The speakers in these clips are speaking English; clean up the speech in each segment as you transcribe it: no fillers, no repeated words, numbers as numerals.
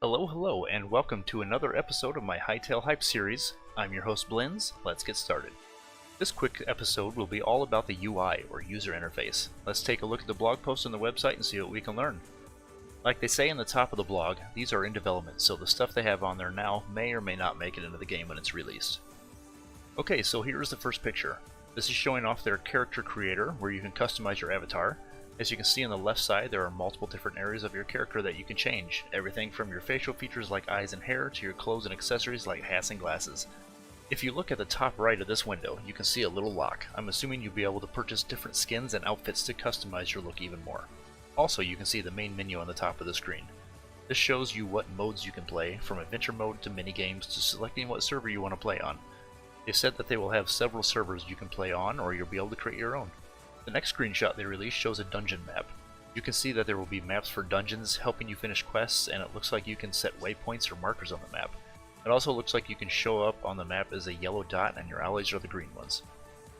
Hello, and welcome to another episode of my Hytale Hype series. I'm your host Blins. Let's get started. This quick episode will be all about the UI, or user interface. Let's take a look at the blog post on the website and see what we can learn. Like they say in the top of the blog, these are in development, so the stuff they have on there now may or may not make it into the game when it's released. Okay, so here's the first picture. This is showing off their character creator, where you can customize your avatar. As you can see on the left side, there are multiple different areas of your character that you can change. Everything from your facial features like eyes and hair to your clothes and accessories like hats and glasses. If you look at the top right of this window, you can see a little lock. I'm assuming you'll be able to purchase different skins and outfits to customize your look even more. Also, you can see the main menu on the top of the screen. This shows you what modes you can play, from adventure mode to minigames to selecting what server you want to play on. They said that they will have several servers you can play on, or you'll be able to create your own. The next screenshot they released shows a dungeon map. You can see that there will be maps for dungeons helping you finish quests, and it looks like you can set waypoints or markers on the map. It also looks like you can show up on the map as a yellow dot and your allies are the green ones.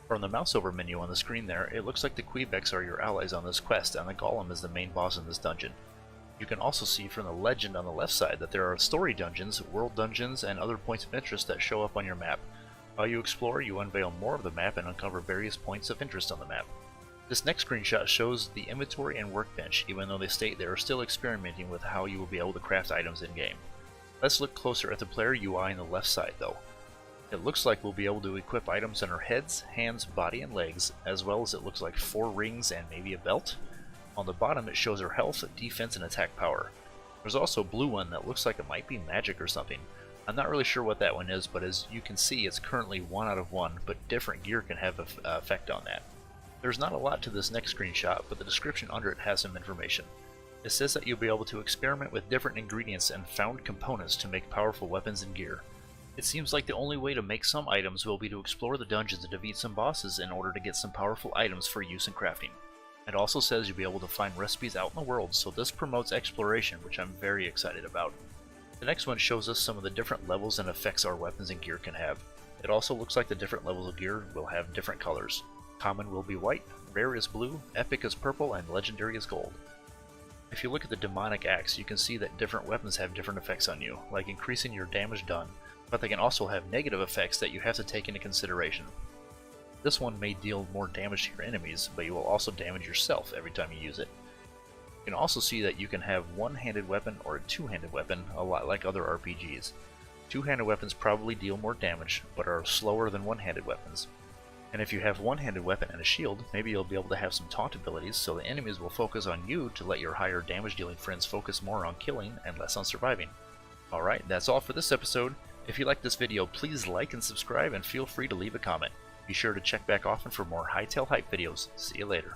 From the mouse over menu on the screen there, it looks like the Quebecs are your allies on this quest, and the Golem is the main boss in this dungeon. You can also see from the legend on the left side that there are story dungeons, world dungeons, and other points of interest that show up on your map. While you explore, you unveil more of the map and uncover various points of interest on the map. This next screenshot shows the inventory and workbench, even though they state they are still experimenting with how you will be able to craft items in-game. Let's look closer at the player UI on the left side though. It looks like we'll be able to equip items on our heads, hands, body, and legs, as well as it looks like 4 rings and maybe a belt. On the bottom it shows our health, defense, and attack power. There's also a blue one that looks like it might be magic or something. I'm not really sure what that one is, but as you can see it's currently 1 out of 1, but different gear can have an effect on that. There's not a lot to this next screenshot, but the description under it has some information. It says that you'll be able to experiment with different ingredients and found components to make powerful weapons and gear. It seems like the only way to make some items will be to explore the dungeons and defeat some bosses in order to get some powerful items for use in crafting. It also says you'll be able to find recipes out in the world, so this promotes exploration, which I'm very excited about. The next one shows us some of the different levels and effects our weapons and gear can have. It also looks like the different levels of gear will have different colors. Common will be white, rare is blue, epic is purple, and legendary is gold. If you look at the demonic axe, you can see that different weapons have different effects on you, like increasing your damage done, but they can also have negative effects that you have to take into consideration. This one may deal more damage to your enemies, but you will also damage yourself every time you use it. You can also see that you can have one-handed weapon or a two-handed weapon, a lot like other RPGs. Two-handed weapons probably deal more damage, but are slower than one-handed weapons. And if you have one-handed weapon and a shield, maybe you'll be able to have some taunt abilities so the enemies will focus on you to let your higher damage dealing friends focus more on killing and less on surviving. Alright, that's all for this episode. If you liked this video, please like and subscribe and feel free to leave a comment. Be sure to check back often for more Hytale Hype videos. See you later.